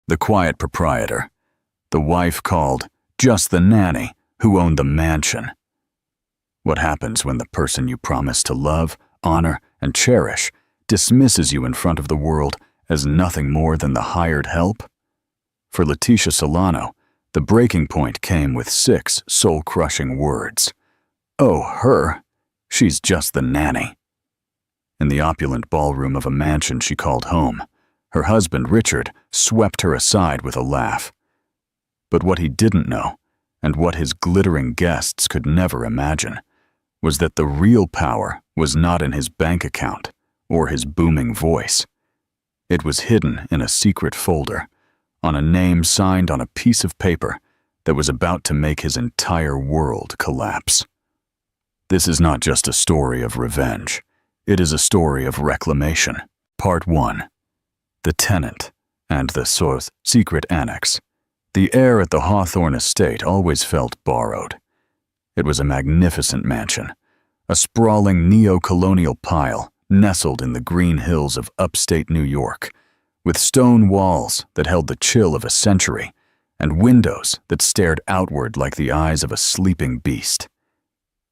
the quiet proprietor, the wife called just the nanny who owned the mansion. What happens when the person you promise to love, honor, and cherish dismisses you in front of the world as nothing more than the hired help? For Leticia Solano, the breaking point came with 6 soul-crushing words. Oh, her. She's just the nanny. In the opulent ballroom of a mansion she called home, her husband, Richard, swept her aside with a laugh. But what he didn't know, and what his glittering guests could never imagine, was that the real power was not in his bank account or his booming voice. It was hidden in a secret folder, on a name signed on a piece of paper that was about to make his entire world collapse. This is not just a story of revenge. It is a story of reclamation. Part 1. The tenant and the secret annex. The air at the Hawthorne estate always felt borrowed. It was a magnificent mansion, a sprawling neo-colonial pile nestled in the green hills of upstate New York, with stone walls that held the chill of a century and windows that stared outward like the eyes of a sleeping beast.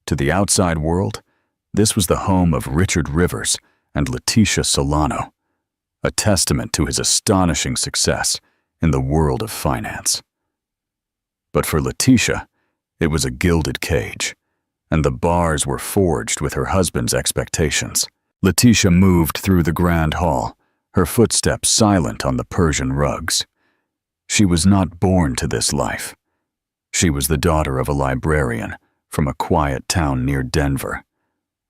To the outside world, this was the home of Richard Rivers and Leticia Solano, a testament to his astonishing success in the world of finance. But for Leticia, it was a gilded cage, and the bars were forged with her husband's expectations. Leticia moved through the grand hall, her footsteps silent on the Persian rugs. She was not born to this life. She was the daughter of a librarian from a quiet town near Denver,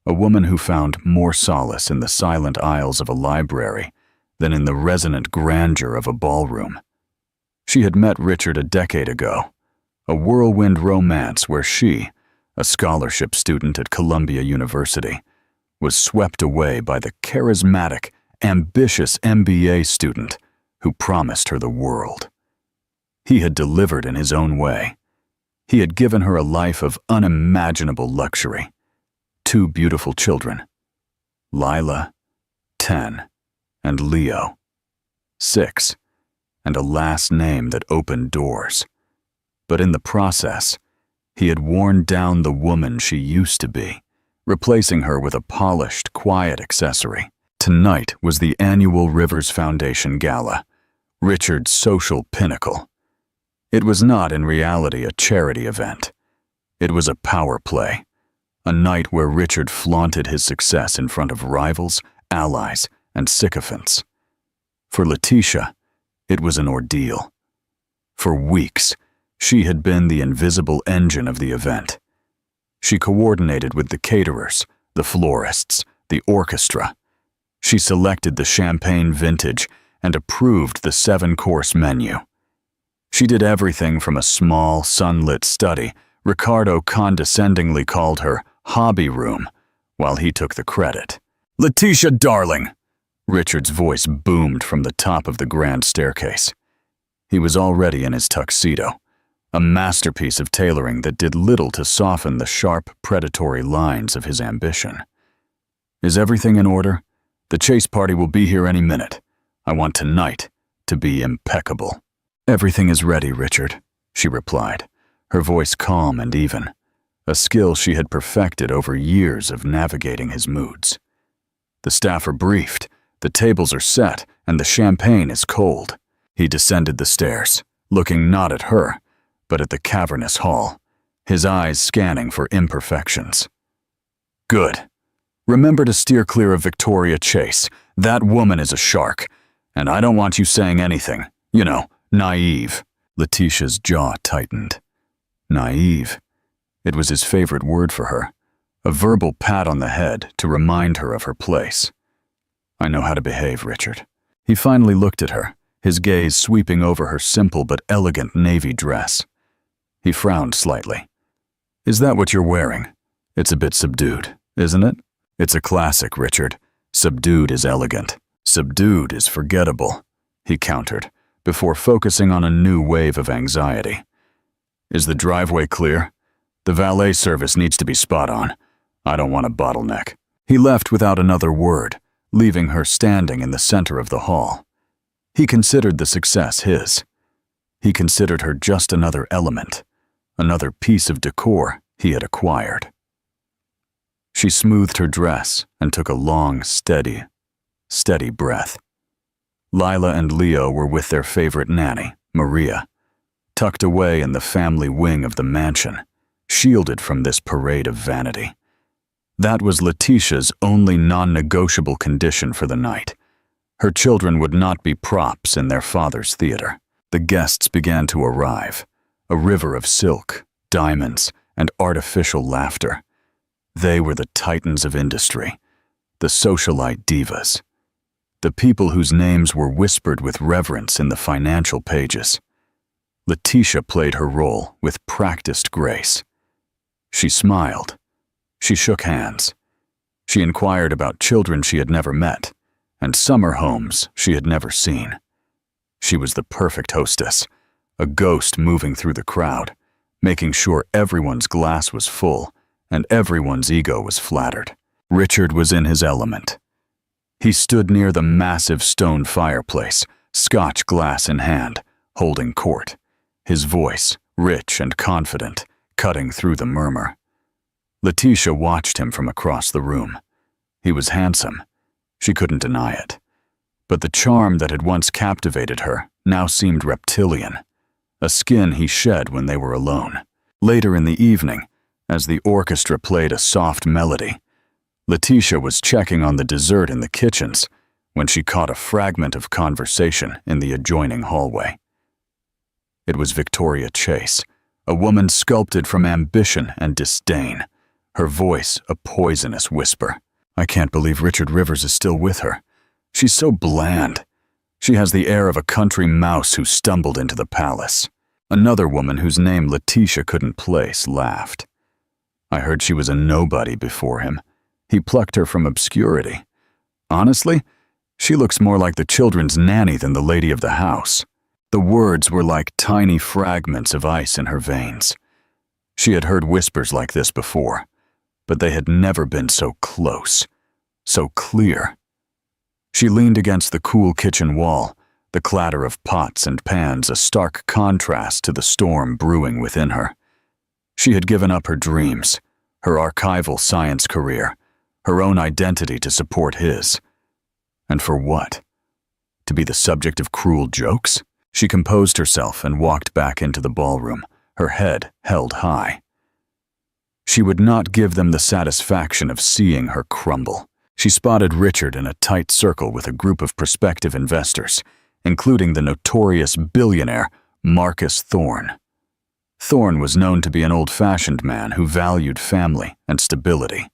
a woman who found more solace in the silent aisles of a library than in the resonant grandeur of a ballroom. She had met Richard a decade ago, a whirlwind romance where she, a scholarship student at Columbia University, was swept away by the charismatic, ambitious MBA student who promised her the world. He had delivered in his own way. He had given her a life of unimaginable luxury. 2 beautiful children, Lila, 10, and Leo, 6, and a last name that opened doors. But in the process, he had worn down the woman she used to be, replacing her with a polished, quiet accessory. Tonight was the annual Rivers Foundation Gala, Richard's social pinnacle. It was not in reality a charity event. It was a power play, a night where Richard flaunted his success in front of rivals, allies, and sycophants. For Leticia, it was an ordeal. For weeks, she had been the invisible engine of the event. She coordinated with the caterers, the florists, the orchestra. She selected the champagne vintage and approved the 7-course menu. She did everything from a small, sunlit study Ricardo condescendingly called her hobby room, while he took the credit. "Leticia, darling!" Richard's voice boomed from the top of the grand staircase. He was already in his tuxedo, a masterpiece of tailoring that did little to soften the sharp, predatory lines of his ambition. "Is everything in order? The chase party will be here any minute. I want tonight to be impeccable." "Everything is ready, Richard," she replied, her voice calm and even, a skill she had perfected over years of navigating his moods. "The staff are briefed, the tables are set, and the champagne is cold." He descended the stairs, looking not at her, but at the cavernous hall, his eyes scanning for imperfections. "Good. Remember to steer clear of Victoria Chase. That woman is a shark, and I don't want you saying anything, naive." Leticia's jaw tightened. Naive. It was his favorite word for her, a verbal pat on the head to remind her of her place. "I know how to behave, Richard." He finally looked at her, his gaze sweeping over her simple but elegant navy dress. He frowned slightly. "Is that what you're wearing? It's a bit subdued, isn't it?" "It's a classic, Richard. Subdued is elegant. Subdued is forgettable," he countered, before focusing on a new wave of anxiety. "Is the driveway clear? The valet service needs to be spot on. I don't want a bottleneck." He left without another word, leaving her standing in the center of the hall. He considered the success his. He considered her just another element, another piece of decor he had acquired. She smoothed her dress and took a long, steady breath. Lila and Leo were with their favorite nanny, Maria, tucked away in the family wing of the mansion, shielded from this parade of vanity. That was Letitia's only non-negotiable condition for the night. Her children would not be props in their father's theater. The guests began to arrive, a river of silk, diamonds, and artificial laughter. They were the titans of industry, the socialite divas, the people whose names were whispered with reverence in the financial pages. Letitia played her role with practiced grace. She smiled. She shook hands. She inquired about children she had never met and summer homes she had never seen. She was the perfect hostess, a ghost moving through the crowd, making sure everyone's glass was full and everyone's ego was flattered. Richard was in his element. He stood near the massive stone fireplace, Scotch glass in hand, holding court, his voice, rich and confident, cutting through the murmur. Letitia watched him from across the room. He was handsome. She couldn't deny it. But the charm that had once captivated her now seemed reptilian, a skin he shed when they were alone. Later in the evening, as the orchestra played a soft melody, Letitia was checking on the dessert in the kitchens when she caught a fragment of conversation in the adjoining hallway. It was Victoria Chase, a woman sculpted from ambition and disdain, her voice a poisonous whisper. "I can't believe Richard Rivers is still with her. She's so bland. She has the air of a country mouse who stumbled into the palace." Another woman whose name Letitia couldn't place laughed. "I heard she was a nobody before him. He plucked her from obscurity. Honestly, she looks more like the children's nanny than the lady of the house." The words were like tiny fragments of ice in her veins. She had heard whispers like this before, but they had never been so close, so clear. She leaned against the cool kitchen wall, the clatter of pots and pans a stark contrast to the storm brewing within her. She had given up her dreams, her archival science career, her own identity to support his. And for what? To be the subject of cruel jokes? She composed herself and walked back into the ballroom, her head held high. She would not give them the satisfaction of seeing her crumble. She spotted Richard in a tight circle with a group of prospective investors, including the notorious billionaire Marcus Thorne. Thorne was known to be an old-fashioned man who valued family and stability.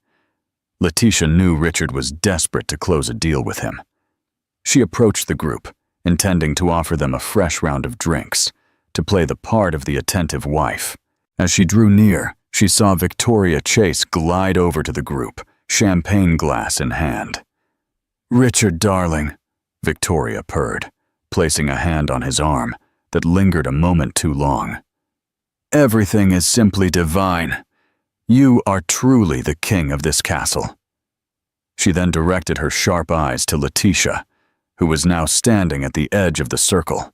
Letitia knew Richard was desperate to close a deal with him. She approached the group, intending to offer them a fresh round of drinks, to play the part of the attentive wife. As she drew near, she saw Victoria Chase glide over to the group, champagne glass in hand. "Richard, darling," Victoria purred, placing a hand on his arm that lingered a moment too long. "Everything is simply divine. You are truly the king of this castle." She then directed her sharp eyes to Letitia, who was now standing at the edge of the circle.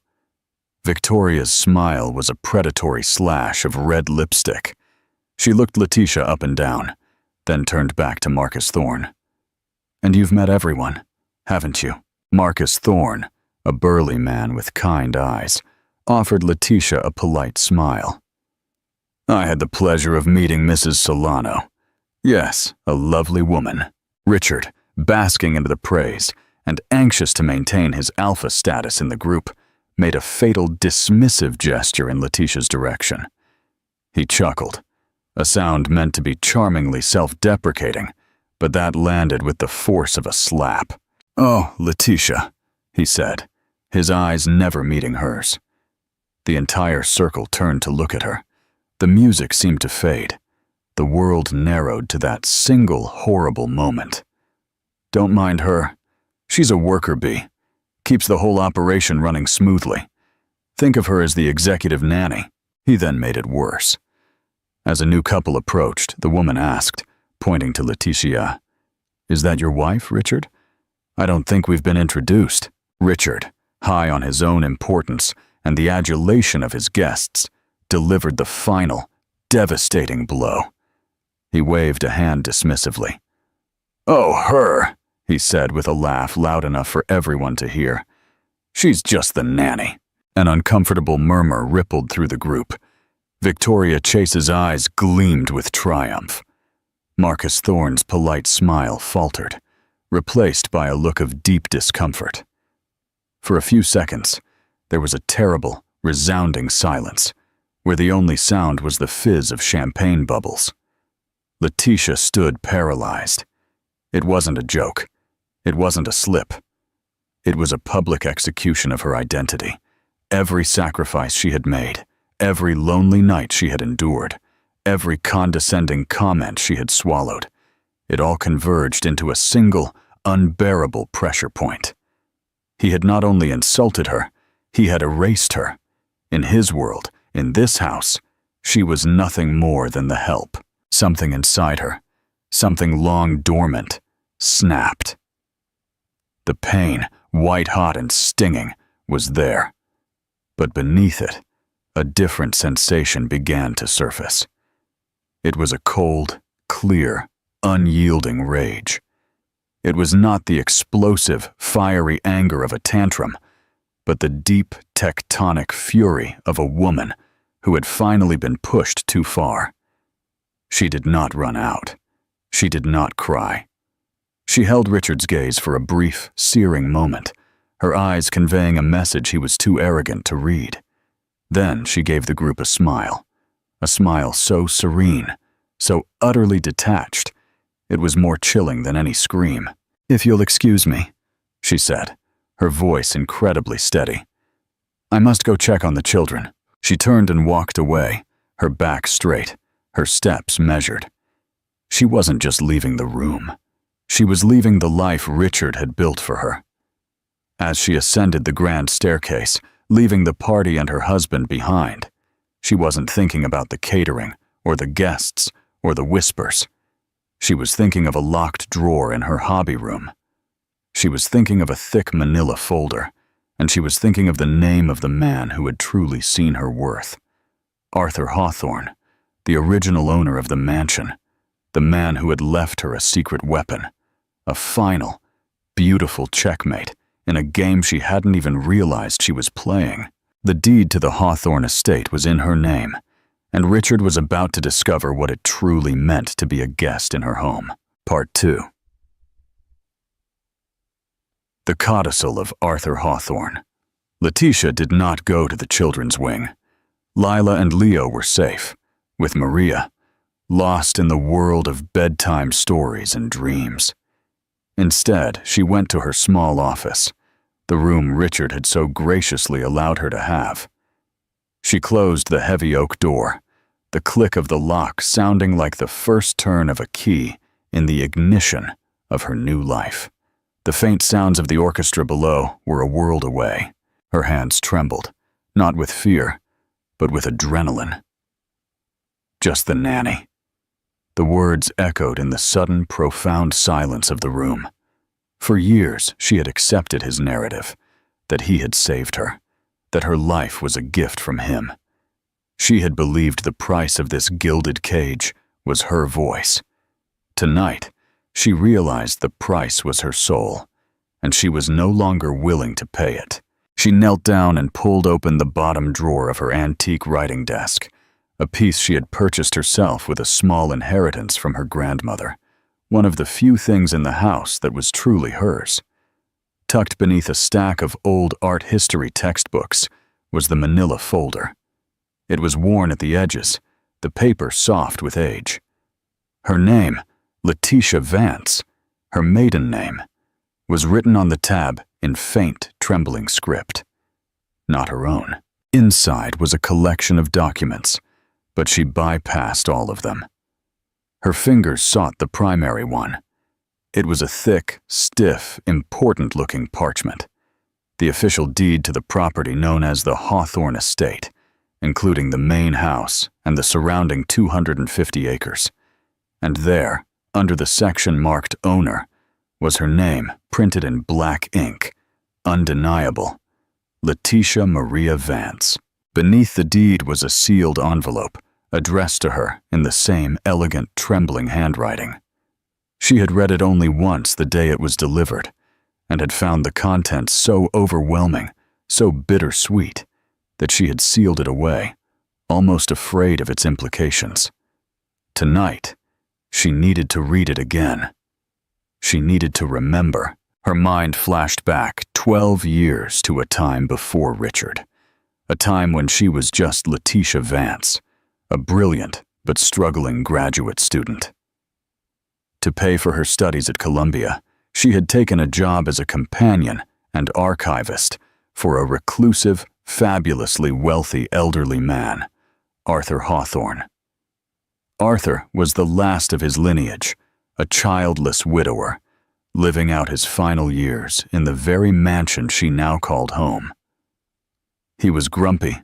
Victoria's smile was a predatory slash of red lipstick. She looked Letitia up and down, then turned back to Marcus Thorne. "And you've met everyone, haven't you?" Marcus Thorne, a burly man with kind eyes, offered Letitia a polite smile. "I had the pleasure of meeting Mrs. Solano. Yes, a lovely woman." Richard, basking into the praise and anxious to maintain his alpha status in the group, made a fatal dismissive gesture in Letitia's direction. He chuckled, a sound meant to be charmingly self-deprecating, but that landed with the force of a slap. "Oh, Letitia," he said, his eyes never meeting hers. The entire circle turned to look at her. The music seemed to fade. The world narrowed to that single horrible moment. "Don't mind her. She's a worker bee. Keeps the whole operation running smoothly. Think of her as the executive nanny." He then made it worse. As a new couple approached, the woman asked, pointing to Letitia, "Is that your wife, Richard? I don't think we've been introduced." Richard, high on his own importance and the adulation of his guests, delivered the final, devastating blow. He waved a hand dismissively. "Oh, her," he said with a laugh loud enough for everyone to hear. "She's just the nanny." An uncomfortable murmur rippled through the group. Victoria Chase's eyes gleamed with triumph. Marcus Thorne's polite smile faltered, replaced by a look of deep discomfort. For a few seconds, there was a terrible, resounding silence, where the only sound was the fizz of champagne bubbles. Letitia stood paralyzed. It wasn't a joke. It wasn't a slip. It was a public execution of her identity. Every sacrifice she had made, every lonely night she had endured, every condescending comment she had swallowed, it all converged into a single, unbearable pressure point. He had not only insulted her, he had erased her. In his world, in this house, she was nothing more than the help. Something inside her, something long dormant, snapped. The pain, white-hot and stinging, was there. But beneath it, a different sensation began to surface. It was a cold, clear, unyielding rage. It was not the explosive, fiery anger of a tantrum, but the deep, tectonic fury of a woman who had finally been pushed too far. She did not run out. She did not cry. She held Richard's gaze for a brief, searing moment, her eyes conveying a message he was too arrogant to read. Then she gave the group a smile so serene, so utterly detached, it was more chilling than any scream. "If you'll excuse me," she said, her voice incredibly steady. "I must go check on the children." She turned and walked away, her back straight, her steps measured. She wasn't just leaving the room. She was leaving the life Richard had built for her. As she ascended the grand staircase, leaving the party and her husband behind, she wasn't thinking about the catering, or the guests, or the whispers. She was thinking of a locked drawer in her hobby room. She was thinking of a thick manila folder, and she was thinking of the name of the man who had truly seen her worth. Arthur Hawthorne, the original owner of the mansion, the man who had left her a secret weapon, a final, beautiful checkmate in a game she hadn't even realized she was playing. The deed to the Hawthorne estate was in her name, and Richard was about to discover what it truly meant to be a guest in her home. Part 2. The codicil of Arthur Hawthorne. Letitia did not go to the children's wing. Lila and Leo were safe, with Maria, lost in the world of bedtime stories and dreams. Instead, she went to her small office, the room Richard had so graciously allowed her to have. She closed the heavy oak door, the click of the lock sounding like the first turn of a key in the ignition of her new life. The faint sounds of the orchestra below were a world away. Her hands trembled, not with fear, but with adrenaline. Just the nanny. The words echoed in the sudden, profound silence of the room. For years, she had accepted his narrative, that he had saved her, that her life was a gift from him. She had believed the price of this gilded cage was her voice. Tonight, she realized the price was her soul, and she was no longer willing to pay it. She knelt down and pulled open the bottom drawer of her antique writing desk, a piece she had purchased herself with a small inheritance from her grandmother, one of the few things in the house that was truly hers. Tucked beneath a stack of old art history textbooks was the manila folder. It was worn at the edges, the paper soft with age. Her name, Letitia Vance, her maiden name, was written on the tab in faint, trembling script. Not her own. Inside was a collection of documents, but she bypassed all of them. Her fingers sought the primary one. It was a thick, stiff, important-looking parchment, the official deed to the property known as the Hawthorne Estate, including the main house and the surrounding 250 acres. And there, under the section marked Owner, was her name printed in black ink, undeniable, Letitia Maria Vance. Beneath the deed was a sealed envelope, addressed to her in the same elegant, trembling handwriting. She had read it only once the day it was delivered, and had found the contents so overwhelming, so bittersweet, that she had sealed it away, almost afraid of its implications. Tonight, she needed to read it again. She needed to remember. Her mind flashed back 12 years to a time before Richard, a time when she was just Letitia Vance, a brilliant but struggling graduate student. To pay for her studies at Columbia, she had taken a job as a companion and archivist for a reclusive, fabulously wealthy elderly man, Arthur Hawthorne. Arthur was the last of his lineage, a childless widower, living out his final years in the very mansion she now called home. He was grumpy,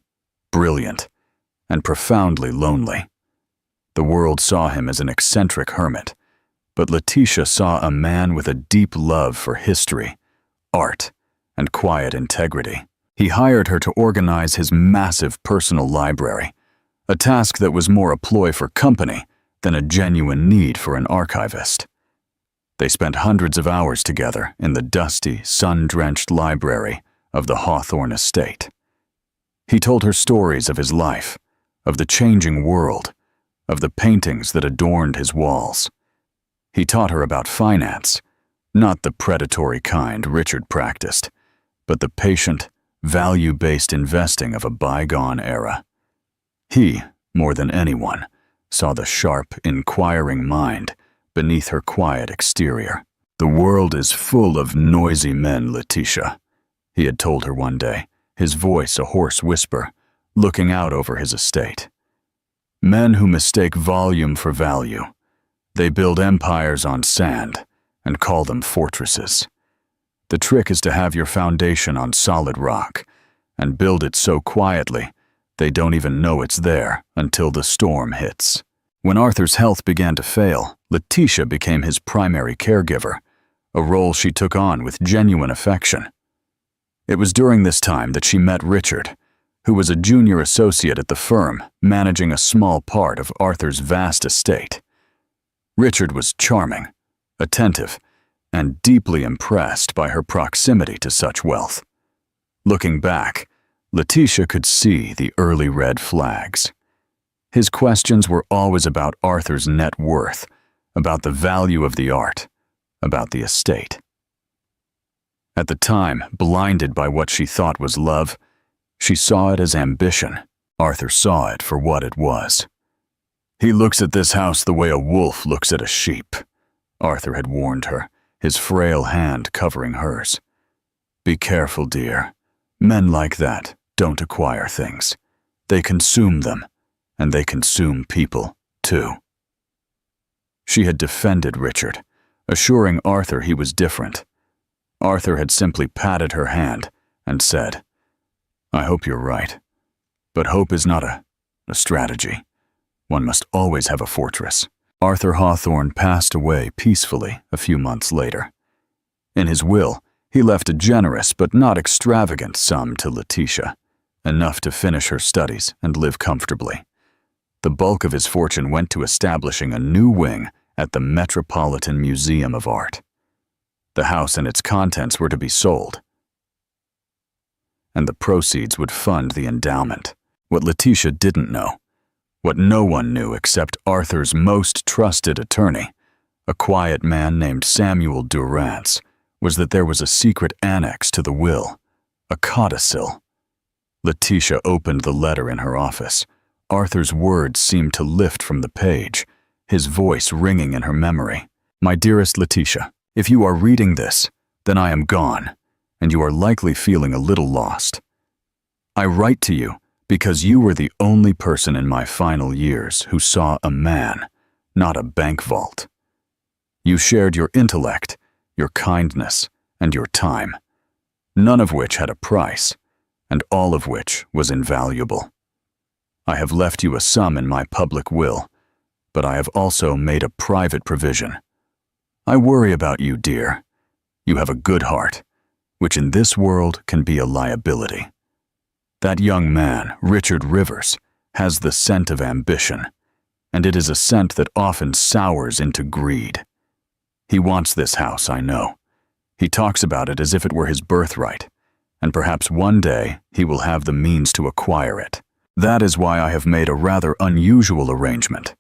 brilliant, and profoundly lonely. The world saw him as an eccentric hermit, but Letitia saw a man with a deep love for history, art, and quiet integrity. He hired her to organize his massive personal library, a task that was more a ploy for company than a genuine need for an archivist. They spent hundreds of hours together in the dusty, sun-drenched library of the Hawthorne estate. He told her stories of his life, of the changing world, of the paintings that adorned his walls. He taught her about finance, not the predatory kind Richard practiced, but the patient, value-based investing of a bygone era. He, more than anyone, saw the sharp, inquiring mind beneath her quiet exterior. "The world is full of noisy men, Letitia," he had told her one day, his voice a hoarse whisper, looking out over his estate. "Men who mistake volume for value. They build empires on sand and call them fortresses. The trick is to have your foundation on solid rock and build it so quietly they don't even know it's there until the storm hits." When Arthur's health began to fail, Letitia became his primary caregiver, a role she took on with genuine affection. It was during this time that she met Richard, who was a junior associate at the firm, managing a small part of Arthur's vast estate. Richard was charming, attentive, and deeply impressed by her proximity to such wealth. Looking back, Letitia could see the early red flags. His questions were always about Arthur's net worth, about the value of the art, about the estate. At the time, blinded by what she thought was love, she saw it as ambition. Arthur saw it for what it was. "He looks at this house the way a wolf looks at a sheep," Arthur had warned her, his frail hand covering hers. "Be careful, dear. Men like that don't acquire things. They consume them, and they consume people, too." She had defended Richard, assuring Arthur he was different. Arthur had simply patted her hand and said, "I hope you're right. But hope is not a strategy. One must always have a fortress." Arthur Hawthorne passed away peacefully a few months later. In his will, he left a generous but not extravagant sum to Letitia, enough to finish her studies and live comfortably. The bulk of his fortune went to establishing a new wing at the Metropolitan Museum of Art. The house and its contents were to be sold, and the proceeds would fund the endowment. What Letitia didn't know, what no one knew except Arthur's most trusted attorney, a quiet man named Samuel Durrance, was that there was a secret annex to the will, a codicil. Letitia opened the letter in her office. Arthur's words seemed to lift from the page, his voice ringing in her memory. "My dearest Letitia, if you are reading this, then I am gone, and you are likely feeling a little lost. I write to you because you were the only person in my final years who saw a man, not a bank vault. You shared your intellect, your kindness, and your time, none of which had a price, and all of which was invaluable. I have left you a sum in my public will, but I have also made a private provision. I worry about you, dear. You have a good heart, which in this world can be a liability. That young man, Richard Rivers, has the scent of ambition, and it is a scent that often sours into greed. He wants this house, I know. He talks about it as if it were his birthright, and perhaps one day he will have the means to acquire it. That is why I have made a rather unusual arrangement.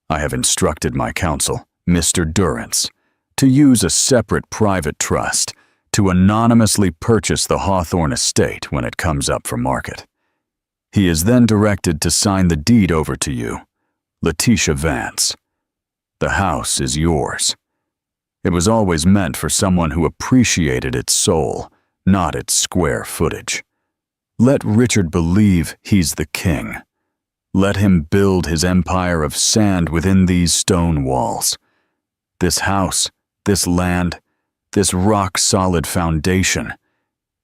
I have instructed my counsel, Mr. Durrance, to use a separate private trust to anonymously purchase the Hawthorne estate when it comes up for market. He is then directed to sign the deed over to you, Letitia Vance. The house is yours. It was always meant for someone who appreciated its soul, not its square footage. Let Richard believe he's the king. Let him build his empire of sand within these stone walls. This house, this land, this rock-solid foundation,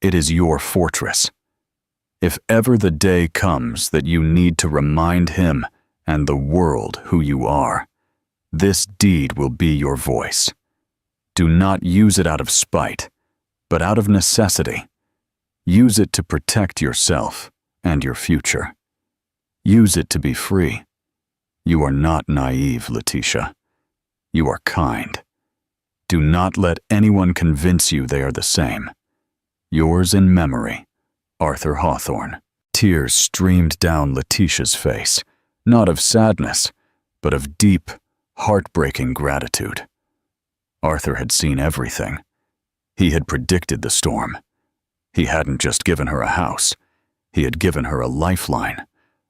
it is your fortress. If ever the day comes that you need to remind him and the world who you are, this deed will be your voice. Do not use it out of spite, but out of necessity. Use it to protect yourself and your future. Use it to be free. You are not naive, Letitia. You are kind. Do not let anyone convince you they are the same. Yours in memory, Arthur Hawthorne. Tears streamed down Letitia's face, not of sadness, but of deep, heartbreaking gratitude. Arthur had seen everything. He had predicted the storm. He hadn't just given her a house. He had given her a lifeline,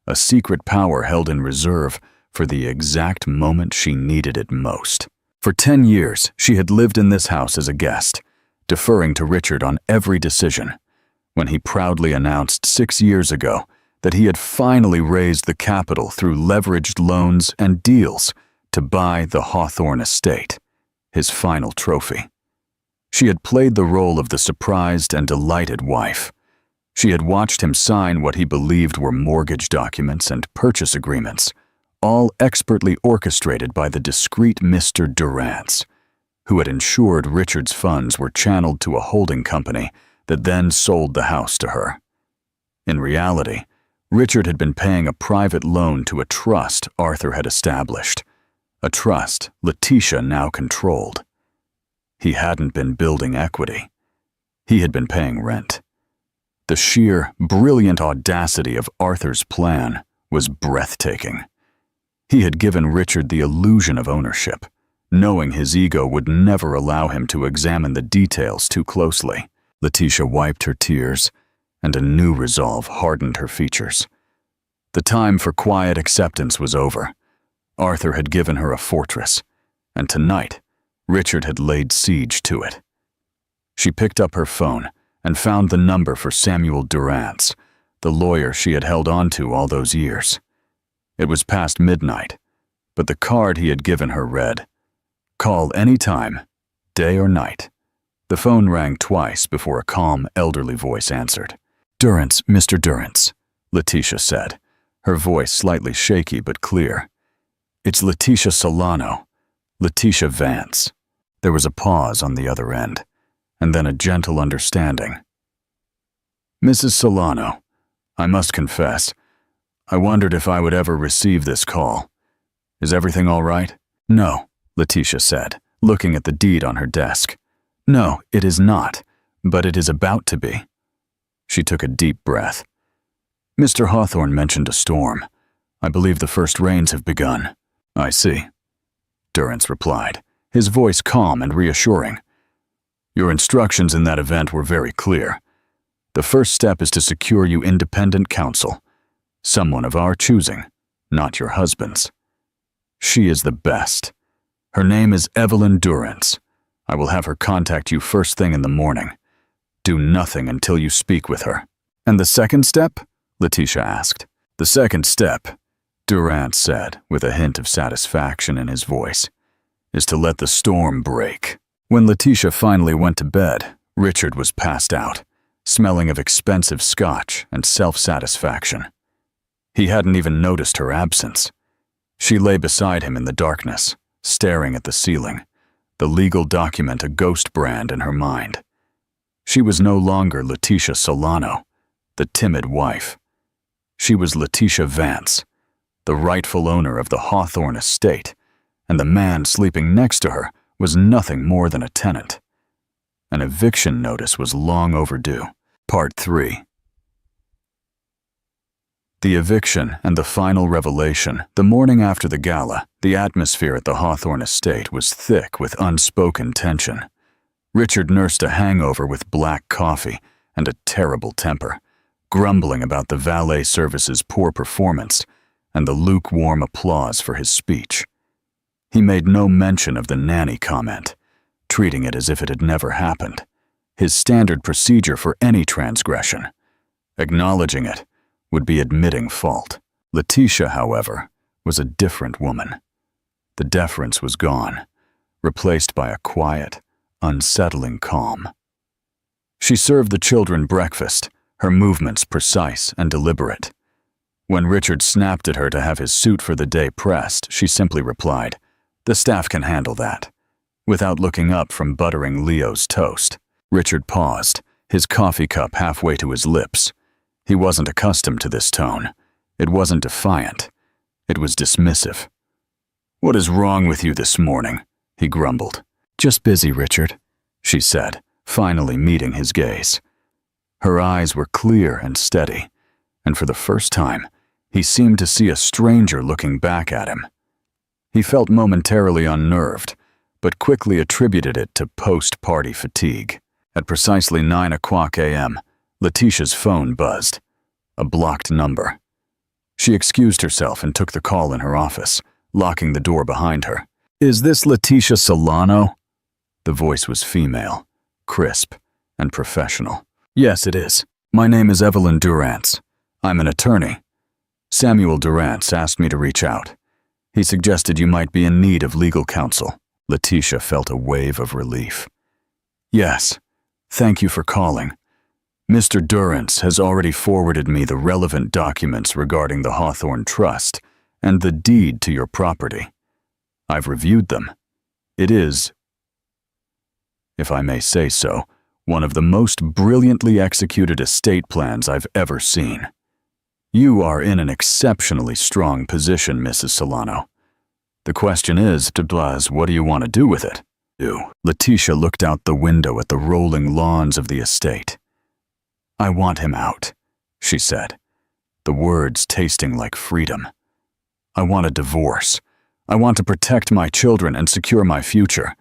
a secret power held in reserve for the exact moment she needed it most. For 10 years, she had lived in this house as a guest, deferring to Richard on every decision, when he proudly announced 6 years ago that he had finally raised the capital through leveraged loans and deals to buy the Hawthorne estate, his final trophy. She had played the role of the surprised and delighted wife. She had watched him sign what he believed were mortgage documents and purchase agreements, all expertly orchestrated by the discreet Mr. Durrance, who had ensured Richard's funds were channeled to a holding company that then sold the house to her. In reality, Richard had been paying a private loan to a trust Arthur had established, a trust Letitia now controlled. He hadn't been building equity. He had been paying rent. The sheer, brilliant audacity of Arthur's plan was breathtaking. He had given Richard the illusion of ownership, knowing his ego would never allow him to examine the details too closely. Letitia wiped her tears, and a new resolve hardened her features. The time for quiet acceptance was over. Arthur had given her a fortress, and tonight, Richard had laid siege to it. She picked up her phone and found the number for Samuel Durrance, the lawyer she had held on to all those years. It was past midnight, but the card he had given her read, "Call any time, day or night." The phone rang twice before a calm, elderly voice answered. "Durrance, Mr. Durrance," Letitia said, her voice slightly shaky but clear. "It's Letitia Solano, Letitia Vance." There was a pause on the other end, and then a gentle understanding. "Mrs. Solano, I must confess, I wondered if I would ever receive this call. Is everything all right?" "No," Letitia said, looking at the deed on her desk. "No, it is not, but it is about to be." She took a deep breath. "Mr. Hawthorne mentioned a storm. I believe the first rains have begun." "I see," Durrance replied, his voice calm and reassuring. "Your instructions in that event were very clear. The first step is to secure you independent counsel, someone of our choosing, not your husband's. She is the best. Her name is Evelyn Durrance. I will have her contact you first thing in the morning. Do nothing until you speak with her." "And the second step?" Letitia asked. "The second step," Durrance said, with a hint of satisfaction in his voice, "is to let the storm break." When Letitia finally went to bed, Richard was passed out, smelling of expensive scotch and self-satisfaction. He hadn't even noticed her absence. She lay beside him in the darkness, staring at the ceiling, the legal document a ghost brand in her mind. She was no longer Letitia Solano, the timid wife. She was Letitia Vance, the rightful owner of the Hawthorne estate, and the man sleeping next to her was nothing more than a tenant. An eviction notice was long overdue. Part 3. The eviction and the final revelation. The morning after the gala, the atmosphere at the Hawthorne estate was thick with unspoken tension. Richard nursed a hangover with black coffee and a terrible temper, grumbling about the valet service's poor performance and the lukewarm applause for his speech. He made no mention of the nanny comment, treating it as if it had never happened, his standard procedure for any transgression. Acknowledging it would be admitting fault. Letitia, however, was a different woman. The deference was gone, replaced by a quiet, unsettling calm. She served the children breakfast, her movements precise and deliberate. When Richard snapped at her to have his suit for the day pressed, she simply replied, "The staff can handle that," without looking up from buttering Leo's toast. Richard paused, his coffee cup halfway to his lips. He wasn't accustomed to this tone. It wasn't defiant. It was dismissive. "What is wrong with you this morning?" he grumbled. "Just busy, Richard," she said, finally meeting his gaze. Her eyes were clear and steady, and for the first time, he seemed to see a stranger looking back at him. He felt momentarily unnerved, but quickly attributed it to post-party fatigue. At precisely 9:00 a.m., Letitia's phone buzzed. A blocked number. She excused herself and took the call in her office, locking the door behind her. "Is this Letitia Solano?" The voice was female, crisp, and professional. "Yes, it is. My name is Evelyn Durrance. I'm an attorney. Samuel Durrance asked me to reach out. He suggested you might be in need of legal counsel." Letitia felt a wave of relief. "Yes, thank you for calling. Mr. Durrance has already forwarded me the relevant documents regarding the Hawthorne Trust and the deed to your property. I've reviewed them. It is, if I may say so, one of the most brilliantly executed estate plans I've ever seen. You are in an exceptionally strong position, Mrs. Solano. The question is, what do you want to do with it?" Letitia looked out the window at the rolling lawns of the estate. "I want him out," she said, the words tasting like freedom. "I want a divorce. I want to protect my children and secure my future,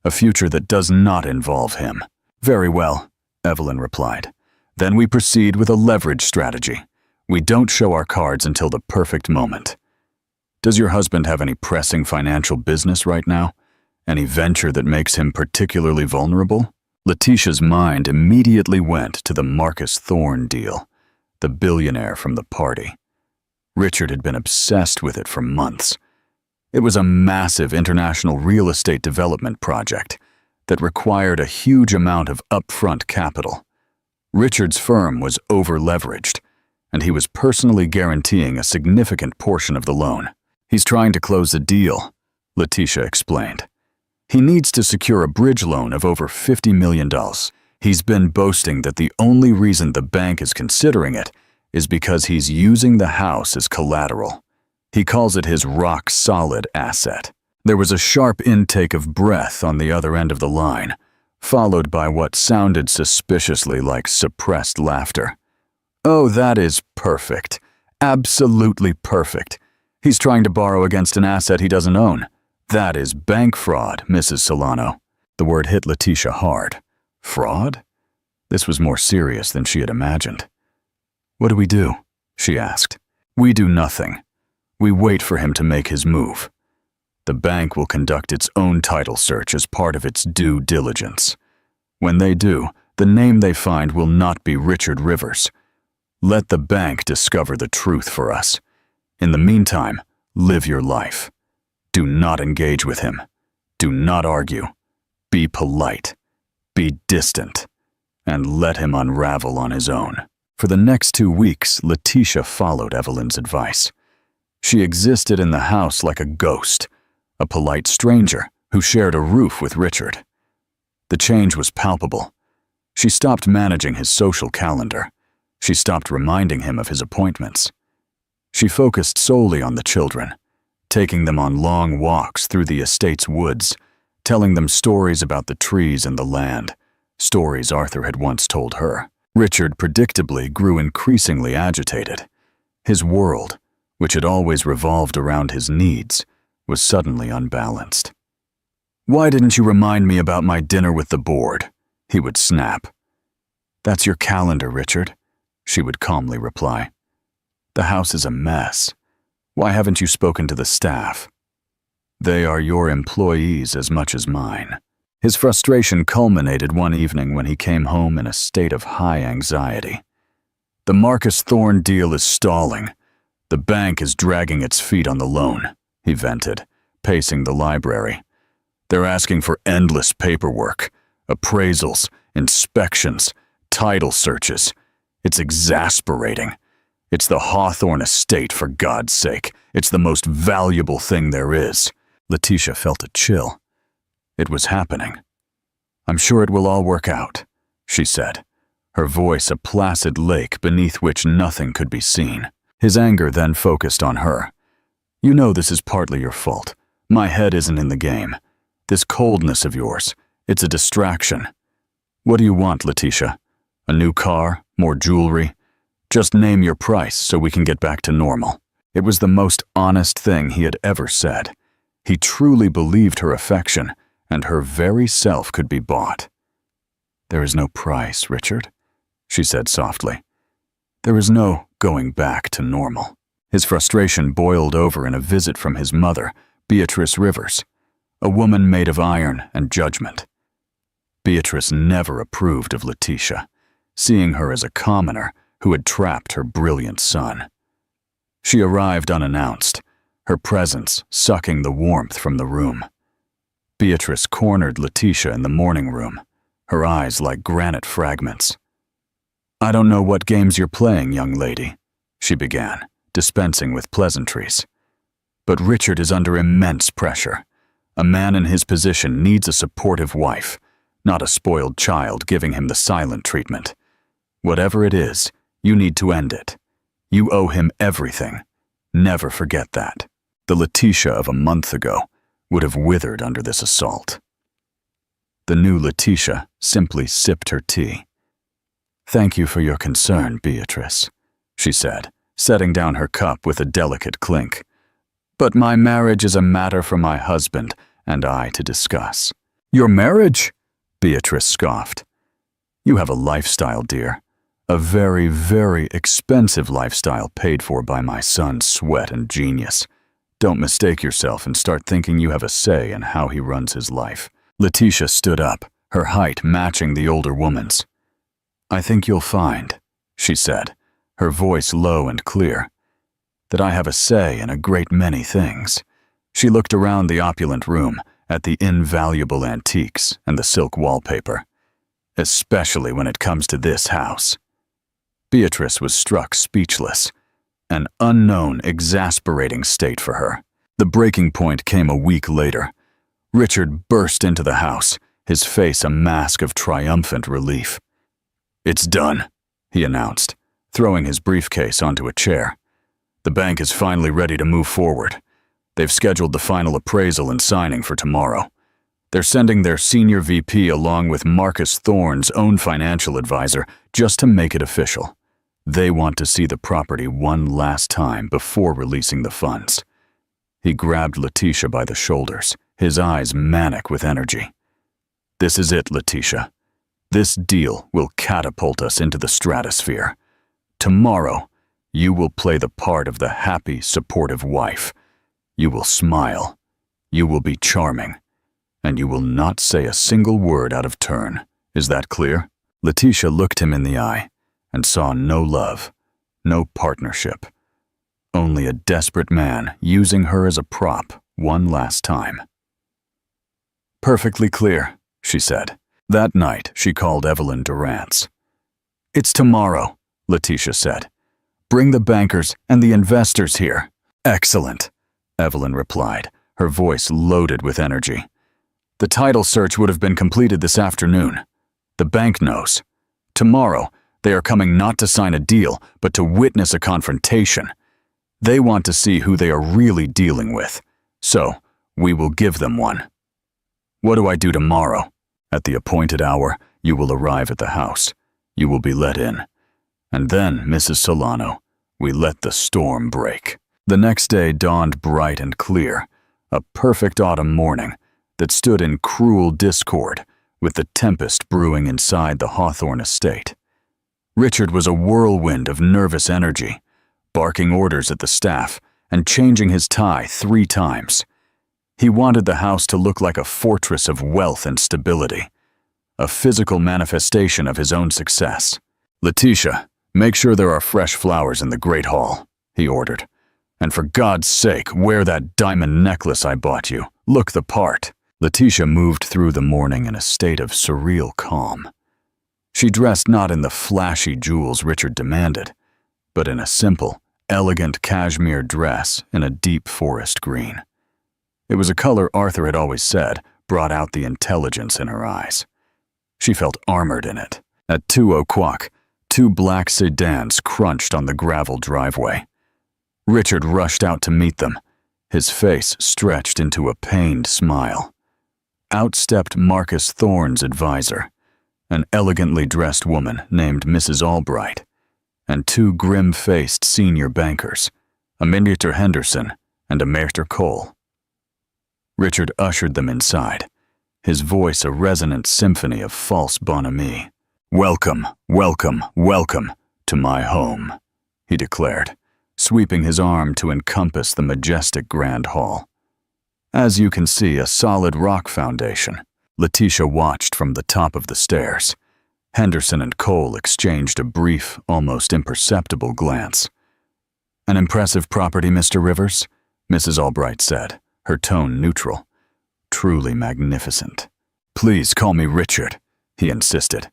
a future that does not involve him." "Very well," Evelyn replied. "Then we proceed with a leverage strategy. We don't show our cards until the perfect moment. Does your husband have any pressing financial business right now? Any venture that makes him particularly vulnerable?" Letitia's mind immediately went to the Marcus Thorne deal, the billionaire from the party. Richard had been obsessed with it for months. It was a massive international real estate development project that required a huge amount of upfront capital. Richard's firm was over-leveraged, and he was personally guaranteeing a significant portion of the loan. "He's trying to close a deal," Letitia explained. "He needs to secure a bridge loan of over $50 million. He's been boasting that the only reason the bank is considering it is because he's using the house as collateral. He calls it his rock-solid asset." There was a sharp intake of breath on the other end of the line, followed by what sounded suspiciously like suppressed laughter. "Oh, that is perfect. Absolutely perfect. He's trying to borrow against an asset he doesn't own. That is bank fraud, Mrs. Solano." The word hit Letitia hard. Fraud? This was more serious than she had imagined. "What do we do?" she asked. "We do nothing. We wait for him to make his move. The bank will conduct its own title search as part of its due diligence. When they do, the name they find will not be Richard Rivers. Let the bank discover the truth for us. In the meantime, live your life. Do not engage with him. Do not argue. Be polite. Be distant. And let him unravel on his own." For the next 2 weeks, Letitia followed Evelyn's advice. She existed in the house like a ghost, a polite stranger who shared a roof with Richard. The change was palpable. She stopped managing his social calendar. She stopped reminding him of his appointments. She focused solely on the children, taking them on long walks through the estate's woods, telling them stories about the trees and the land, stories Arthur had once told her. Richard predictably grew increasingly agitated. His world, which had always revolved around his needs, was suddenly unbalanced. "Why didn't you remind me about my dinner with the board?" he would snap. "That's your calendar, Richard," she would calmly reply. "The house is a mess. Why haven't you spoken to the staff?" "They are your employees as much as mine." His frustration culminated one evening when he came home in a state of high anxiety. "The Marcus Thorne deal is stalling. The bank is dragging its feet on the loan," he vented, pacing the library. "They're asking for endless paperwork, appraisals, inspections, title searches. It's exasperating. It's the Hawthorne estate, for God's sake. It's the most valuable thing there is." Letitia felt a chill. It was happening. "I'm sure it will all work out," she said, her voice a placid lake beneath which nothing could be seen. His anger then focused on her. "You know this is partly your fault. My head isn't in the game. This coldness of yours, it's a distraction. What do you want, Letitia? A new car? More jewelry? Just name your price so we can get back to normal." It was the most honest thing he had ever said. He truly believed her affection and her very self could be bought. "There is no price, Richard," she said softly. "There is no going back to normal." His frustration boiled over in a visit from his mother, Beatrice Rivers, a woman made of iron and judgment. Beatrice never approved of Letitia, seeing her as a commoner who had trapped her brilliant son. She arrived unannounced, her presence sucking the warmth from the room. Beatrice cornered Letitia in the morning room, her eyes like granite fragments. "I don't know what games you're playing, young lady," she began, dispensing with pleasantries. "But Richard is under immense pressure. A man in his position needs a supportive wife, not a spoiled child giving him the silent treatment. Whatever it is, you need to end it. You owe him everything. Never forget that." The Letitia of a month ago would have withered under this assault. The new Letitia simply sipped her tea. "Thank you for your concern, Beatrice," she said, setting down her cup with a delicate clink. "But my marriage is a matter for my husband and I to discuss." "Your marriage?" Beatrice scoffed. "You have a lifestyle, dear. A very, very expensive lifestyle paid for by my son's sweat and genius. Don't mistake yourself and start thinking you have a say in how he runs his life." Letitia stood up, her height matching the older woman's. "I think you'll find," she said, her voice low and clear, "that I have a say in a great many things." She looked around the opulent room at the invaluable antiques and the silk wallpaper. "Especially when it comes to this house." Beatrice was struck speechless. An unknown, exasperating state for her. The breaking point came a week later. Richard burst into the house, his face a mask of triumphant relief. "It's done," he announced, throwing his briefcase onto a chair. "The bank is finally ready to move forward. They've scheduled the final appraisal and signing for tomorrow. They're sending their senior VP along with Marcus Thorne's own financial advisor just to make it official. They want to see the property one last time before releasing the funds." He grabbed Letitia by the shoulders, his eyes manic with energy. "This is it, Letitia. This deal will catapult us into the stratosphere. Tomorrow, you will play the part of the happy, supportive wife. You will smile. You will be charming. And you will not say a single word out of turn. Is that clear?" Letitia looked him in the eye and saw no love, no partnership, only a desperate man using her as a prop one last time. "Perfectly clear," she said. That night, she called Evelyn Durrance. "It's tomorrow," Letitia said. "Bring the bankers and the investors here." "Excellent," Evelyn replied, her voice loaded with energy. "The title search would have been completed this afternoon. The bank knows. Tomorrow, they are coming not to sign a deal, but to witness a confrontation. They want to see who they are really dealing with. So, we will give them one. What do I do tomorrow? At the appointed hour, you will arrive at the house. You will be let in. And then, Mrs. Solano, we let the storm break. The next day dawned bright and clear, a perfect autumn morning that stood in cruel discord with the tempest brewing inside the Hawthorne estate. Richard was a whirlwind of nervous energy, barking orders at the staff and changing his tie 3 times. He wanted the house to look like a fortress of wealth and stability, a physical manifestation of his own success. Letitia, make sure there are fresh flowers in the Great Hall, he ordered. And for God's sake, wear that diamond necklace I bought you. Look the part. Letitia moved through the morning in a state of surreal calm. She dressed not in the flashy jewels Richard demanded, but in a simple, elegant cashmere dress in a deep forest green. It was a color Arthur had always said brought out the intelligence in her eyes. She felt armored in it. At 2:00, 2 black sedans crunched on the gravel driveway. Richard rushed out to meet them, his face stretched into a pained smile. Out stepped Marcus Thorne's advisor, an elegantly dressed woman named Mrs. Albright, and 2 grim-faced senior bankers, a Mr. Henderson and a Mr. Cole. Richard ushered them inside, his voice a resonant symphony of false bonhomie. "Welcome, welcome, welcome to my home," he declared, sweeping his arm to encompass the majestic grand hall. As you can see, a solid rock foundation. Letitia watched from the top of the stairs. Henderson and Cole exchanged a brief, almost imperceptible glance. "An impressive property, Mr. Rivers," Mrs. Albright said, her tone neutral. "Truly magnificent." "Please call me Richard," he insisted.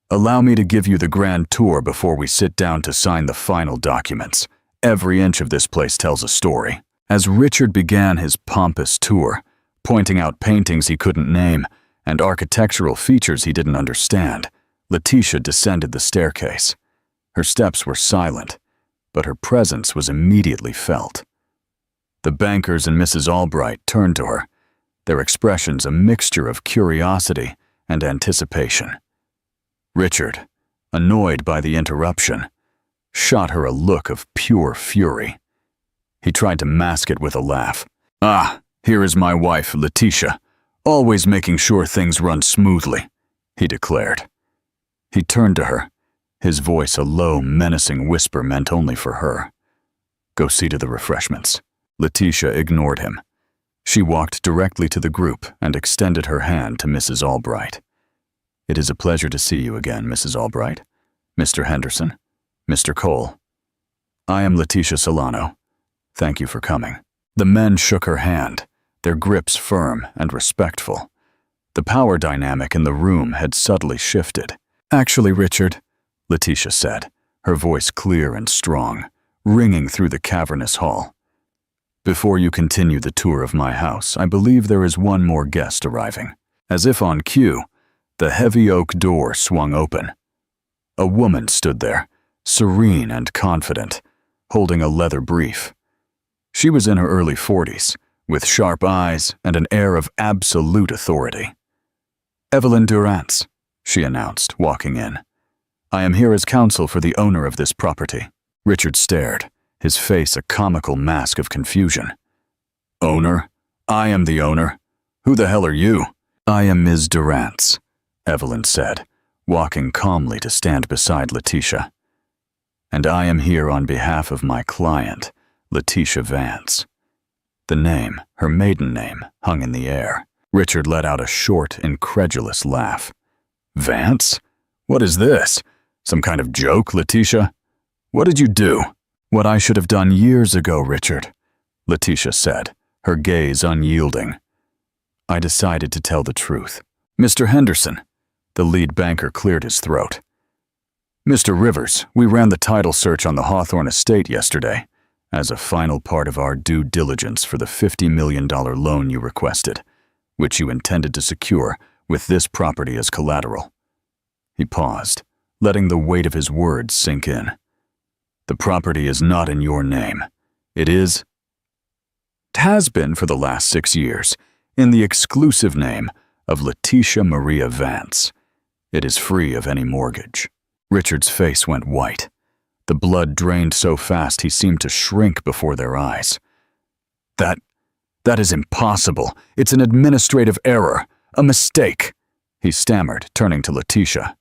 "Allow me to give you the grand tour before we sit down to sign the final documents. Every inch of this place tells a story." As Richard began his pompous tour, pointing out paintings he couldn't name and architectural features he didn't understand, Letitia descended the staircase. Her steps were silent, but her presence was immediately felt. The bankers and Mrs. Albright turned to her, their expressions a mixture of curiosity and anticipation. Richard, annoyed by the interruption, shot her a look of pure fury. He tried to mask it with a laugh. "Ah, here is my wife, Letitia, always making sure things run smoothly," he declared. He turned to her, his voice a low, menacing whisper meant only for her. "Go see to the refreshments." Letitia ignored him. She walked directly to the group and extended her hand to Mrs. Albright. "It is a pleasure to see you again, Mrs. Albright. Mr. Henderson, Mr. Cole. I am Letitia Solano. Thank you for coming." The men shook her hand, their grips firm and respectful. The power dynamic in the room had subtly shifted. "Actually, Richard," Letitia said, her voice clear and strong, ringing through the cavernous hall. "Before you continue the tour of my house, I believe there is one more guest arriving." As if on cue, the heavy oak door swung open. A woman stood there, serene and confident, holding a leather brief. She was in her early 40s, with sharp eyes and an air of absolute authority. "Evelyn Durrance," she announced, walking in. "I am here as counsel for the owner of this property." Richard stared, his face a comical mask of confusion. "Owner? I am the owner. Who the hell are you?" "I am Ms. Durrance," Evelyn said, walking calmly to stand beside Letitia. "And I am here on behalf of my client, Letitia Vance." The name, her maiden name, hung in the air. Richard let out a short, incredulous laugh. "Vance? What is this? Some kind of joke, Letitia? What did you do?" "What I should have done years ago, Richard," Letitia said, her gaze unyielding. "I decided to tell the truth." "Mr. Henderson," the lead banker cleared his throat. "Mr. Rivers, we ran the title search on the Hawthorne estate yesterday, as a final part of our due diligence for the $50 million loan you requested, which you intended to secure with this property as collateral." He paused, letting the weight of his words sink in. The property is not in your name. It has been for the last 6 years, in the exclusive name of Letitia Maria Vance. It is free of any mortgage. Richard's face went white. The blood drained so fast he seemed to shrink before their eyes. That is impossible. It's an administrative error, a mistake, he stammered, turning to Letitia.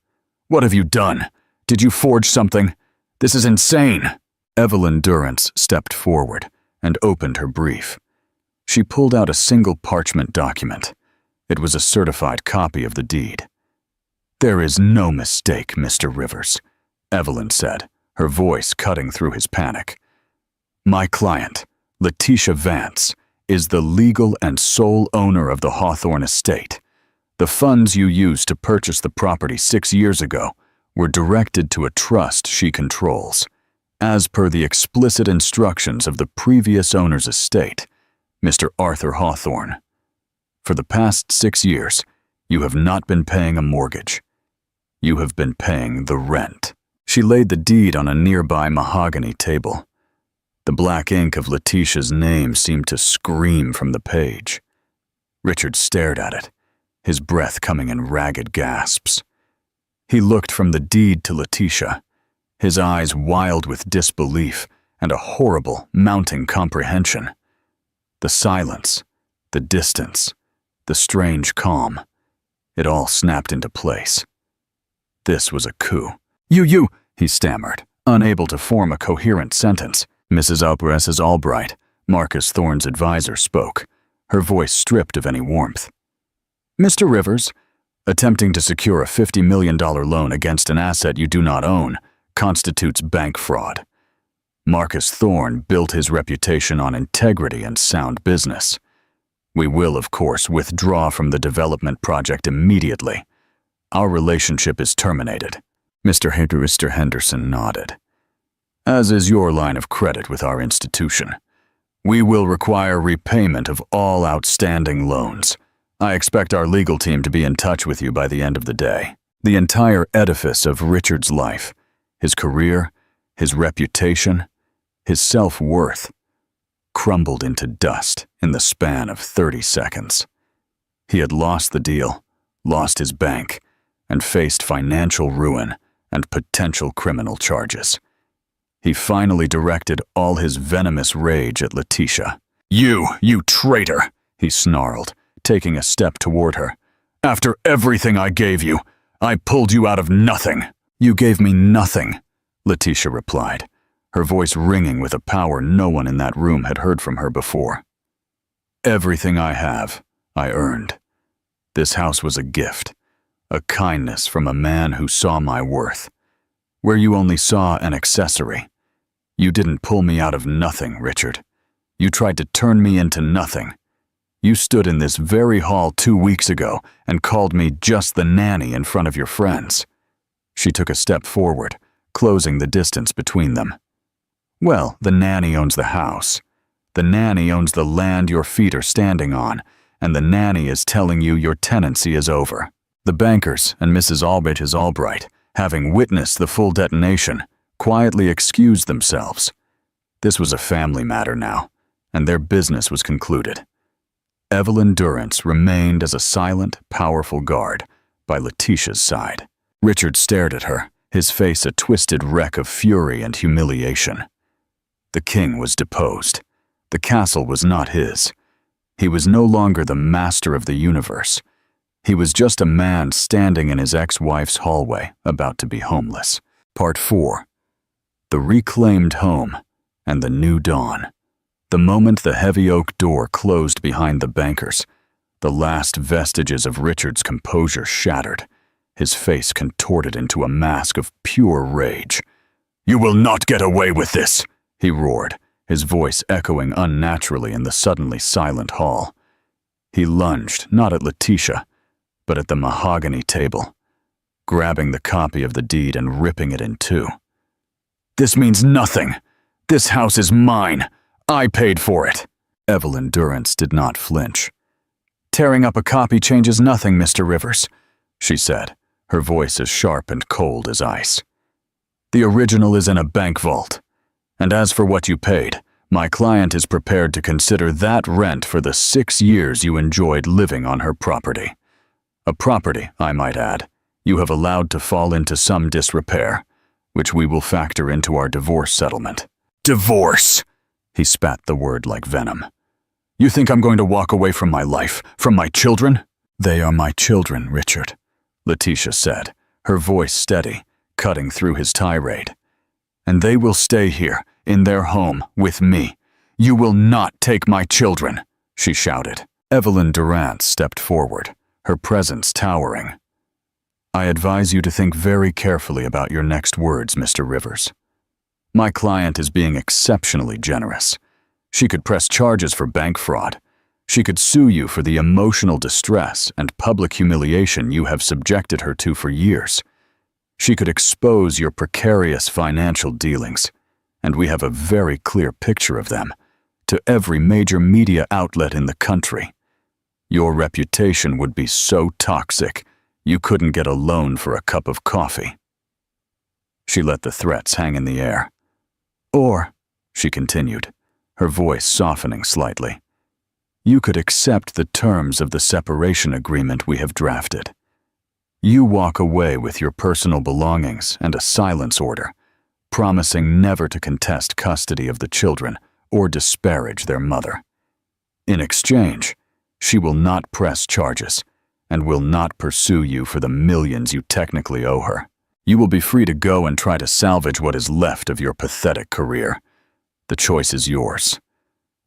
What have you done? Did you forge something? This is insane. Evelyn Durrance stepped forward and opened her brief. She pulled out a single parchment document. It was a certified copy of the deed. There is no mistake, Mr. Rivers, Evelyn said, her voice cutting through his panic. My client, Letitia Vance, is the legal and sole owner of the Hawthorne estate. The funds you used to purchase the property 6 years ago were directed to a trust she controls, as per the explicit instructions of the previous owner's estate, Mr. Arthur Hawthorne. For the past 6 years, you have not been paying a mortgage. You have been paying the rent. She laid the deed on a nearby mahogany table. The black ink of Letitia's name seemed to scream from the page. Richard stared at it, his breath coming in ragged gasps. He looked from the deed to Letitia, his eyes wild with disbelief and a horrible, mounting comprehension. The silence, the distance, the strange calm, it all snapped into place. This was a coup. You, he stammered, unable to form a coherent sentence. Mrs. Albright, Marcus Thorne's advisor, spoke, her voice stripped of any warmth. Mr. Rivers, attempting to secure a $50 million loan against an asset you do not own constitutes bank fraud. Marcus Thorne built his reputation on integrity and sound business. We will, of course, withdraw from the development project immediately. Our relationship is terminated. Mr. Henderson nodded. As is your line of credit with our institution. We will require repayment of all outstanding loans. I expect our legal team to be in touch with you by the end of the day. The entire edifice of Richard's life, his career, his reputation, his self-worth, crumbled into dust in the span of 30 seconds. He had lost the deal, lost his bank, and faced financial ruin and potential criminal charges. He finally directed all his venomous rage at Letitia. You traitor, he snarled, taking a step toward her. After everything I gave you, I pulled you out of nothing. You gave me nothing, Letitia replied, her voice ringing with a power no one in that room had heard from her before. Everything I have, I earned. This house was a gift, a kindness from a man who saw my worth. Where you only saw an accessory. You didn't pull me out of nothing, Richard. You tried to turn me into nothing. You stood in this very hall 2 weeks ago and called me just the nanny in front of your friends. She took a step forward, closing the distance between them. Well, the nanny owns the house. The nanny owns the land your feet are standing on, and the nanny is telling you your tenancy is over. The bankers and Mrs. Albright, having witnessed the full detonation, quietly excused themselves. This was a family matter now, and their business was concluded. Evelyn Durrance remained as a silent, powerful guard by Letitia's side. Richard stared at her, his face a twisted wreck of fury and humiliation. The king was deposed. The castle was not his. He was no longer the master of the universe. He was just a man standing in his ex-wife's hallway, about to be homeless. Part 4. The reclaimed home and the new dawn. The moment the heavy oak door closed behind the bankers, the last vestiges of Richard's composure shattered, his face contorted into a mask of pure rage. "You will not get away with this!" he roared, his voice echoing unnaturally in the suddenly silent hall. He lunged, not at Letitia, but at the mahogany table, grabbing the copy of the deed and ripping it in two. "This means nothing. This house is mine. I paid for it." Evelyn Durrance did not flinch. "Tearing up a copy changes nothing, Mr. Rivers," she said, her voice as sharp and cold as ice. "The original is in a bank vault. And as for what you paid, my client is prepared to consider that rent for the 6 years you enjoyed living on her property. A property, I might add, you have allowed to fall into some disrepair, which we will factor into our divorce settlement." "Divorce!" He spat the word like venom. "You think I'm going to walk away from my life, from my children?" "They are my children, Richard," Letitia said, her voice steady, cutting through his tirade. "And they will stay here, in their home, with me. You will not take my children," she shouted. Evelyn Durant stepped forward, her presence towering. "I advise you to think very carefully about your next words, Mr. Rivers. My client is being exceptionally generous. She could press charges for bank fraud. She could sue you for the emotional distress and public humiliation you have subjected her to for years. She could expose your precarious financial dealings, and we have a very clear picture of them, to every major media outlet in the country. Your reputation would be so toxic, you couldn't get a loan for a cup of coffee." She let the threats hang in the air. "Or," she continued, her voice softening slightly, "you could accept the terms of the separation agreement we have drafted. You walk away with your personal belongings and a silence order, promising never to contest custody of the children or disparage their mother. In exchange, she will not press charges and will not pursue you for the millions you technically owe her. You will be free to go and try to salvage what is left of your pathetic career. The choice is yours.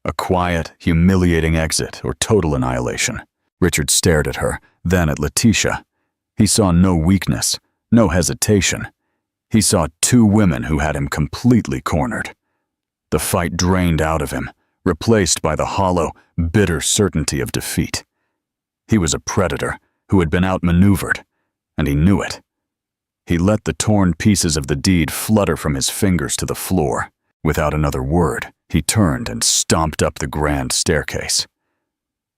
A quiet, humiliating exit or total annihilation." Richard stared at her, then at Letitia. He saw no weakness, no hesitation. He saw 2 women who had him completely cornered. The fight drained out of him, replaced by the hollow, bitter certainty of defeat. He was a predator who had been outmaneuvered, and he knew it. He let the torn pieces of the deed flutter from his fingers to the floor. Without another word, he turned and stomped up the grand staircase.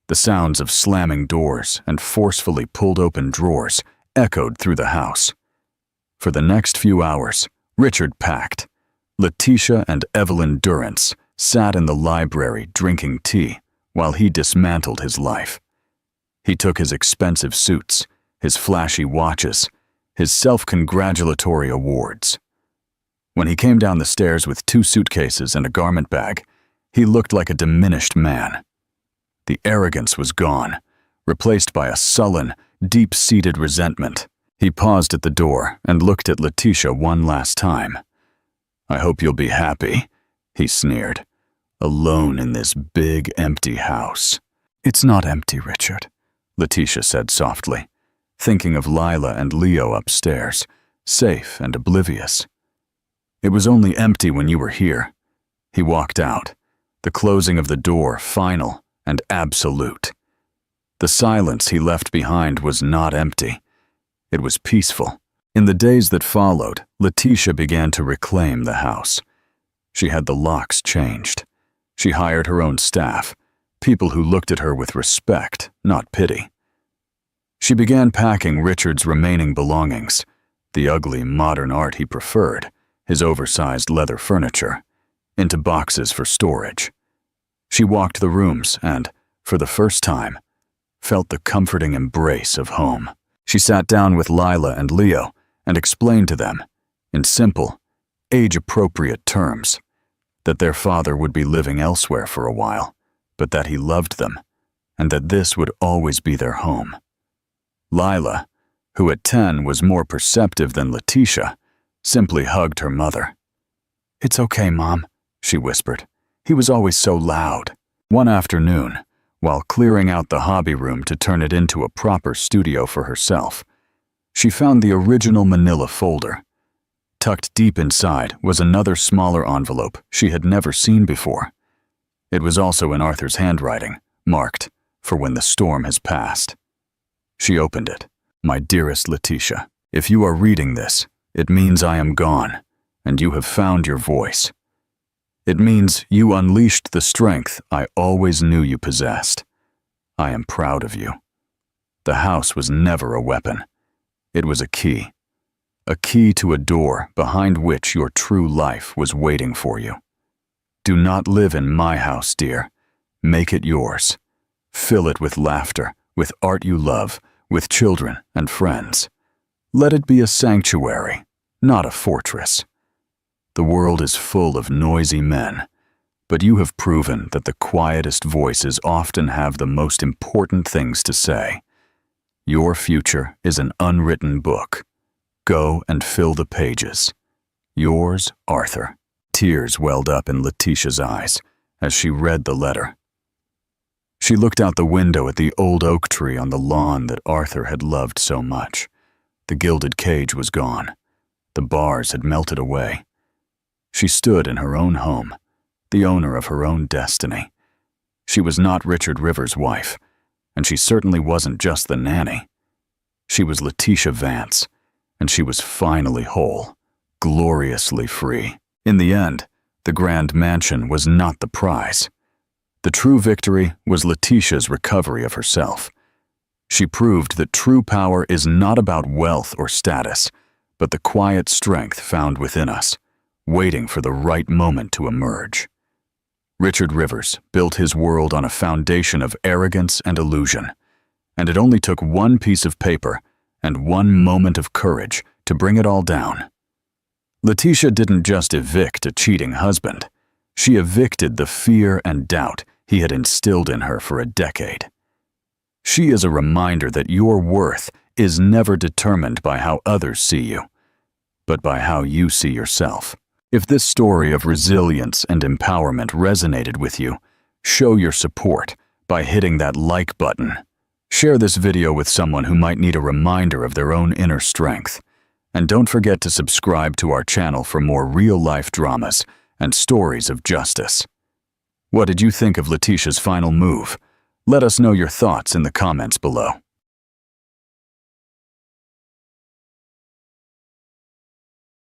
The sounds of slamming doors and forcefully pulled open drawers echoed through the house. For the next few hours, Richard packed. Letitia and Evelyn Durant sat in the library drinking tea while he dismantled his life. He took his expensive suits, his flashy watches, his self-congratulatory awards. When he came down the stairs with 2 suitcases and a garment bag, he looked like a diminished man. The arrogance was gone, replaced by a sullen, deep-seated resentment. He paused at the door and looked at Letitia one last time. "I hope you'll be happy," he sneered, "alone in this big, empty house." "It's not empty, Richard," Letitia said softly, thinking of Lila and Leo upstairs, safe and oblivious. "It was only empty when you were here." He walked out, the closing of the door final and absolute. The silence he left behind was not empty. It was peaceful. In the days that followed, Letitia began to reclaim the house. She had the locks changed. She hired her own staff, people who looked at her with respect, not pity. She began packing Richard's remaining belongings, the ugly modern art he preferred, his oversized leather furniture, into boxes for storage. She walked the rooms and, for the first time, felt the comforting embrace of home. She sat down with Lila and Leo and explained to them, in simple, age-appropriate terms, that their father would be living elsewhere for a while, but that he loved them, and that this would always be their home. Lila, who at 10 was more perceptive than Letitia, simply hugged her mother. "It's okay, Mom," she whispered. "He was always so loud." One afternoon, while clearing out the hobby room to turn it into a proper studio for herself, she found the original manila folder. Tucked deep inside was another smaller envelope she had never seen before. It was also in Arthur's handwriting, marked, "For when the storm has passed." She opened it. "My dearest Letitia, if you are reading this, it means I am gone, and you have found your voice. It means you unleashed the strength I always knew you possessed. I am proud of you. The house was never a weapon. It was a key to a door behind which your true life was waiting for you. Do not live in my house, dear. Make it yours. Fill it with laughter, with art you love, with children and friends. Let it be a sanctuary, not a fortress. The world is full of noisy men, but you have proven that the quietest voices often have the most important things to say. Your future is an unwritten book. Go and fill the pages. Yours, Arthur. Tears welled up in Letitia's eyes as she read the letter. She looked out the window at the old oak tree on the lawn that Arthur had loved so much. The gilded cage was gone. The bars had melted away. She stood in her own home, the owner of her own destiny. She was not Richard Rivers' wife, and she certainly wasn't just the nanny. She was Letitia Vance, and she was finally whole, gloriously free. In the end, the grand mansion was not the prize. The true victory was Letitia's recovery of herself. She proved that true power is not about wealth or status, but the quiet strength found within us, waiting for the right moment to emerge. Richard Rivers built his world on a foundation of arrogance and illusion, and it only took one piece of paper and one moment of courage to bring it all down. Letitia didn't just evict a cheating husband. She evicted the fear and doubt he had instilled in her for a decade. She is a reminder that your worth is never determined by how others see you, but by how you see yourself. If this story of resilience and empowerment resonated with you, show your support by hitting that like button. Share this video with someone who might need a reminder of their own inner strength. And don't forget to subscribe to our channel for more real-life dramas and stories of justice. What did you think of Letitia's final move? Let us know your thoughts in the comments below.